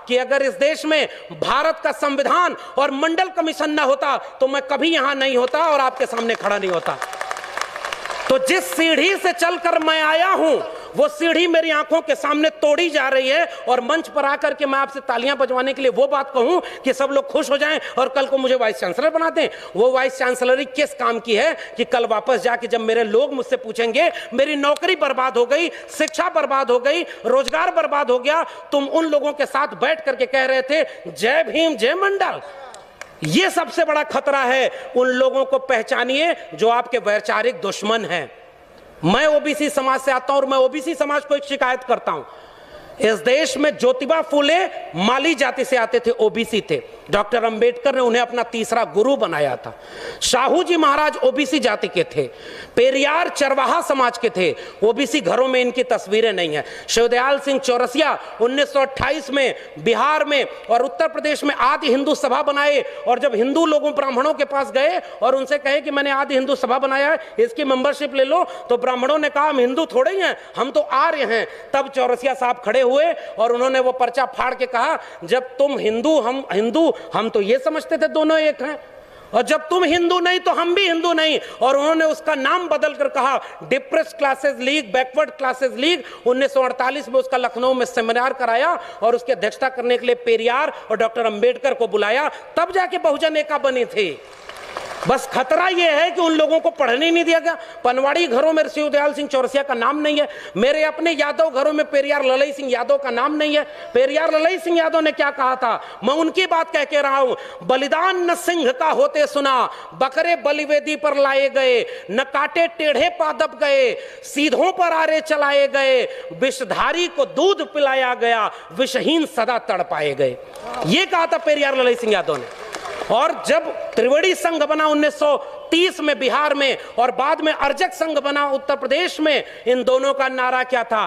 कि अगर इस देश में भारत का संविधान और मंडल कमीशन न होता तो मैं कभी यहां नहीं होता और आपके सामने खड़ा नहीं होता। तो जिस सीढ़ी से चलकर मैं आया हूं वो सीढ़ी मेरी आंखों के सामने तोड़ी जा रही है, और मंच पर आकर के मैं आपसे तालियां बजवाने के लिए वो बात कहूं कि सब लोग खुश हो जाएं और कल को मुझे वाइस चांसलर बना दें, वो वाइस चांसलरी किस काम की है कि कल वापस जाके जब मेरे लोग मुझसे पूछेंगे मेरी नौकरी बर्बाद हो गई, शिक्षा बर्बाद हो गई, रोजगार बर्बाद हो गया, तुम उन लोगों के साथ बैठ करके कह रहे थे जय भीम जय मंडल। ये सबसे बड़ा खतरा है। उन लोगों को पहचानिए जो आपके वैचारिक दुश्मन हैं। मैं ओबीसी समाज से आता हूं और मैं ओबीसी समाज को एक शिकायत करता हूं। इस देश में ज्योतिबा फूले माली जाति से आते थे, ओबीसी थे। डॉक्टर अंबेडकर ने उन्हें अपना तीसरा गुरु बनाया था। शाहू जी महाराज ओबीसी जाति के थे। पेरियार चरवाहा समाज के थे। ओबीसी घरों में इनकी तस्वीरें नहीं है। शिवदयाल सिंह चौरसिया 1928 में बिहार में और उत्तर प्रदेश में आदि हिंदू सभा बनाए, और जब हिंदू लोगों ब्राह्मणों के पास गए और उनसे कहे कि मैंने आदि हिंदू सभा बनाया है, इसकी मेंबरशिप ले लो, तो ब्राह्मणों ने कहा हम हिंदू थोड़े ही हैं, हम तो आर्य हैं। तब चौरसिया साहब खड़े हुए और उन्होंने वो पर्चा फाड़ के कहा जब तुम हिंदू हम हिंदू, हम तो ये समझते थे दोनों एक हैं, और जब तुम हिंदू नहीं तो हम भी हिंदू नहीं। और उन्होंने उसका नाम बदल कर कहा depressed classes league, backward classes league. 1948 में उसका लखनऊ में सेमिनार कराया और उसकी अध्यक्षता करने के लिए पेरियार और डॉक्टर अंबेडकर को बुलाया, तब जाके बहुजन एका बनी थी। बस खतरा यह है कि उन लोगों को पढ़ने नहीं दिया गया। पनवाड़ी घरों में शिवदयाल सिंह चौरसिया का नाम नहीं है। मेरे अपने यादव घरों में पेरियार ललई सिंह यादव का नाम नहीं है। पेरियार ललई सिंह यादव ने क्या कहा था, मैं उनकी बात कह के रहा हूं। बलिदान न सिंह का होते सुना, बकरे बलिवेदी पर लाए गए, न काटे टेढ़े पादप गए, सीधों पर आरे चलाए गए, विषधारी को दूध पिलाया गया, विषहीन सदा तड़पाए गए। ये कहा था पेरियार ललई सिंह यादव ने। और जब त्रिवेणी संघ बना 1930 में बिहार में, और बाद में अर्जक संघ बना उत्तर प्रदेश में, इन दोनों का नारा क्या था,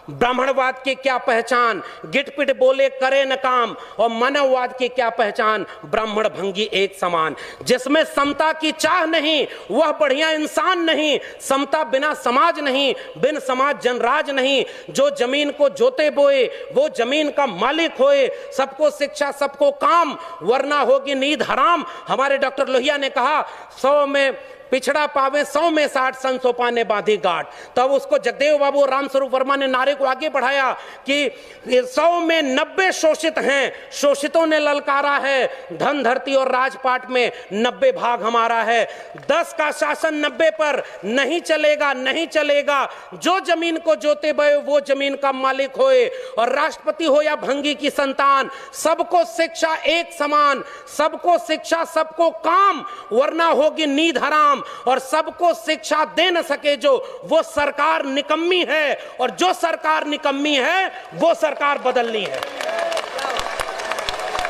ब्राह्मणवाद की क्या पहचान, गिटपिट बोले करे न काम, और मानववाद की क्या पहचान, ब्राह्मण भंगी एक समान। जिसमें समता की चाह नहीं वह बढ़िया इंसान नहीं, समता बिना समाज नहीं, बिन समाज जनराज नहीं। जो जमीन को जोते बोए वो जमीन का मालिक होए, सबको शिक्षा सबको काम, वरना होगी नींद हराम। हमारे डॉक्टर लोहिया ने कहा 100 में पिछड़ा पावे 100 में 60, संसो पाने बांधी गांठ। तब उसको जगदेव बाबू और रामस्वरूप वर्मा ने नारे को आगे बढ़ाया कि 100 में 90 शोषित हैं, शोषितों ने ललकारा है, धन धरती और राजपाट में 90 भाग हमारा है। 10 का शासन 90 पर नहीं चलेगा, नहीं चलेगा। जो जमीन को जोते बये वो जमीन का मालिक होए, और राष्ट्रपति हो या भंगी की संतान, सबको शिक्षा एक समान, सबको शिक्षा सबको काम, वरना होगी नींद हराम। और सबको शिक्षा दे न सके जो, वो सरकार निकम्मी है, और जो सरकार निकम्मी है वो सरकार बदलनी है।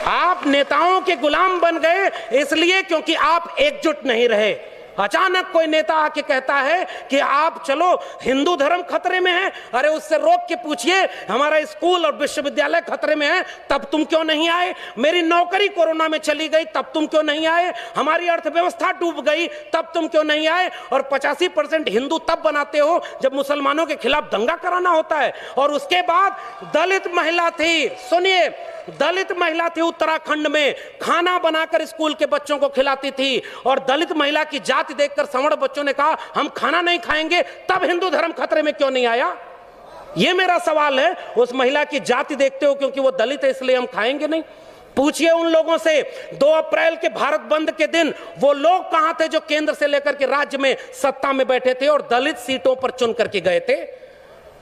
आप नेताओं के गुलाम बन गए इसलिए क्योंकि आप एकजुट नहीं रहे। अचानक कोई नेता आके कहता है कि आप चलो हिंदू धर्म खतरे में है, अरे उससे रोक के पूछिए हमारा स्कूल और विश्वविद्यालय खतरे में है, तब तुम क्यों नहीं आए? मेरी नौकरी कोरोना में चली गई, तब तुम क्यों नहीं आए? हमारी अर्थव्यवस्था डूब गई, तब तुम क्यों नहीं आए? और 85% हिंदू तब बनाते हो जब मुसलमानों के खिलाफ दंगा कराना होता है। और उसके बाद दलित महिला थी, सुनिए, दलित महिला थी उत्तराखंड में, खाना बनाकर स्कूल के बच्चों को खिलाती थी, और दलित महिला की जाति देखकर सवर्ण बच्चों ने कहा हम खाना नहीं खाएंगे। तब हिंदू धर्म खतरे में क्यों नहीं आया? यह मेरा सवाल है। उस महिला की जाति देखते हो क्योंकि वो दलित है इसलिए हम खाएंगे नहीं? पूछिए उन लोगों से 2 अप्रैल के भारत बंद के दिन वो लोग कहां थे जो केंद्र से लेकर के राज्य में सत्ता में बैठे थे और दलित सीटों पर चुन करके गए थे?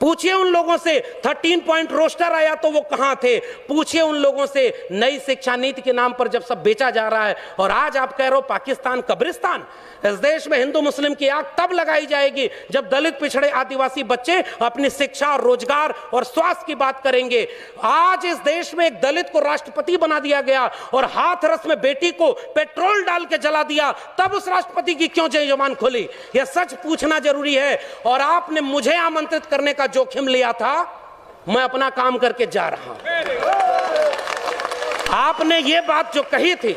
पूछिए उन लोगों से 13 पॉइंट रोस्टर आया तो वो कहां थे? पूछिए उन लोगों से नई शिक्षा नीति के नाम पर जब सब बेचा जा रहा है, और आज आप कह रहे हो पाकिस्तान कब्रिस्तान। इस देश में हिंदू मुस्लिम की आग तब लगाई जाएगी जब दलित पिछड़े आदिवासी बच्चे अपनी शिक्षा और रोजगार और स्वास्थ्य की बात करेंगे। आज इस देश में एक दलित को राष्ट्रपति बना दिया गया और हाथरस में बेटी को पेट्रोल डाल के जला दिया, तब उस राष्ट्रपति की क्यों जय जवान खोली? यह सच पूछना जरूरी है। और आपने मुझे आमंत्रित करने का जोखिम लिया था, मैं अपना काम करके जा रहा हूं। आपने ये बात जो कही थी,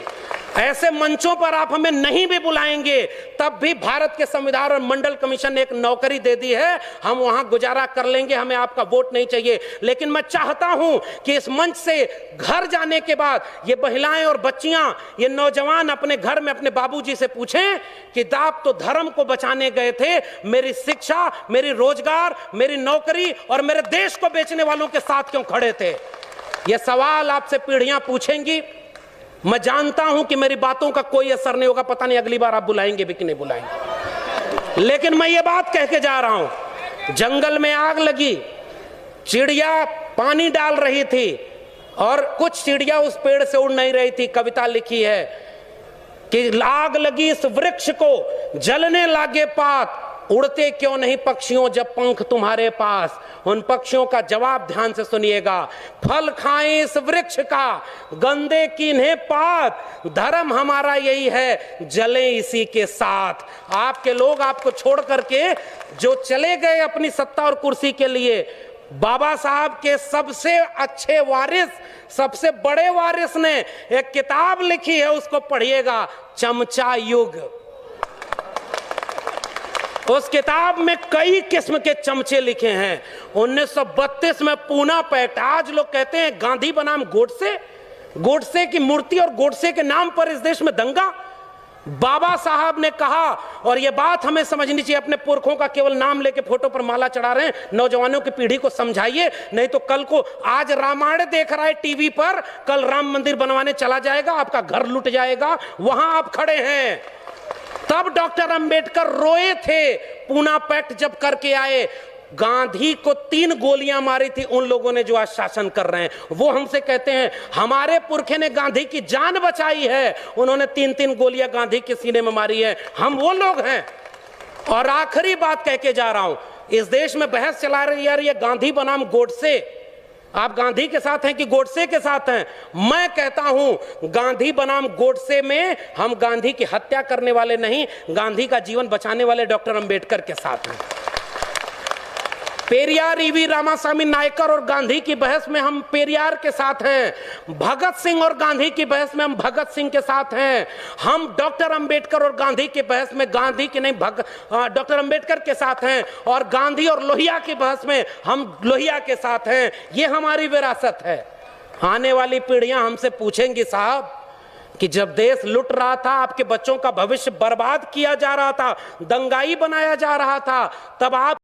ऐसे मंचों पर आप हमें नहीं भी बुलाएंगे तब भी भारत के संविधान और मंडल कमीशन ने एक नौकरी दे दी है, हम वहां गुजारा कर लेंगे, हमें आपका वोट नहीं चाहिए। लेकिन मैं चाहता हूं कि इस मंच से घर जाने के बाद ये महिलाएं और बच्चियां, ये नौजवान अपने घर में अपने बाबूजी से पूछें कि आप तो धर्म को बचाने गए थे, मेरी शिक्षा, मेरी रोजगार, मेरी नौकरी और मेरे देश को बेचने वालों के साथ क्यों खड़े थे? ये सवाल आपसे पीढ़ियां पूछेंगी। मैं जानता हूं कि मेरी बातों का कोई असर नहीं होगा, पता नहीं अगली बार आप बुलाएंगे भी कि नहीं बुलाएंगे, लेकिन मैं ये बात कह के जा रहा हूं। जंगल में आग लगी, चिड़िया पानी डाल रही थी और कुछ चिड़िया उस पेड़ से उड़ नहीं रही थी। कविता लिखी है कि आग लगी इस वृक्ष को, जलने लागे पात, उड़ते क्यों नहीं पक्षियों जब पंख तुम्हारे पास। उन पक्षियों का जवाब ध्यान से सुनिएगा, फल खाएं इस वृक्ष का, गंदे कीन्हे पात, धर्म हमारा यही है, जले इसी के साथ। आपके लोग आपको छोड़ करके जो चले गए अपनी सत्ता और कुर्सी के लिए, बाबा साहब के सबसे अच्छे वारिस, सबसे बड़े वारिस ने एक किताब लिखी है, उसको पढ़िएगा, चमचा युग। उस किताब में कई किस्म के चमचे लिखे हैं। 1932 में पूना पैक्ट, आज लोग कहते हैं गांधी बनाम गोडसे, गोडसे की मूर्ति और गोडसे के नाम पर इस देश में दंगा। बाबा साहब ने कहा, और यह बात हमें समझनी चाहिए, अपने पुरखों का केवल नाम लेके फोटो पर माला चढ़ा रहे हैं, नौजवानों की पीढ़ी को समझाइए, नहीं तो कल को आज रामायण देख रहा है टीवी पर, कल राम मंदिर बनवाने चला जाएगा, आपका घर लुट जाएगा, वहां आप खड़े हैं। तब डॉक्टर अंबेडकर रोए थे, पूना पैक्ट जब करके आए। गांधी को 3 गोलियां मारी थी उन लोगों ने जो आज शासन कर रहे हैं। वो हमसे कहते हैं हमारे पुरखे ने गांधी की जान बचाई है, उन्होंने 3-3 गोलियां गांधी के सीने में मारी है, हम वो लोग हैं। और आखिरी बात कह के जा रहा हूं, इस देश में बहस चला रही है ये गांधी बनाम गोडसे, आप गांधी के साथ हैं कि गोडसे के साथ हैं? मैं कहता हूं गांधी बनाम गोडसे में हम गांधी की हत्या करने वाले नहीं, गांधी का जीवन बचाने वाले डॉक्टर अंबेडकर के साथ हैं। पेरियार ईवी रामास्वामी नायकर और गांधी की बहस में हम पेरियार के साथ हैं, भगत सिंह और गांधी की बहस में हम भगत सिंह के साथ हैं। हम डॉक्टर अंबेडकर और गांधी की बहस में गांधी की नहीं डॉक्टर अंबेडकर के साथ हैं, और गांधी और लोहिया की बहस में हम लोहिया के साथ हैं। ये हमारी विरासत है। आने वाली पीढ़ियां हमसे पूछेंगी साहब कि जब देश लुट रहा था, आपके बच्चों का भविष्य बर्बाद किया जा रहा था, दंगाई बनाया जा रहा था, तब आप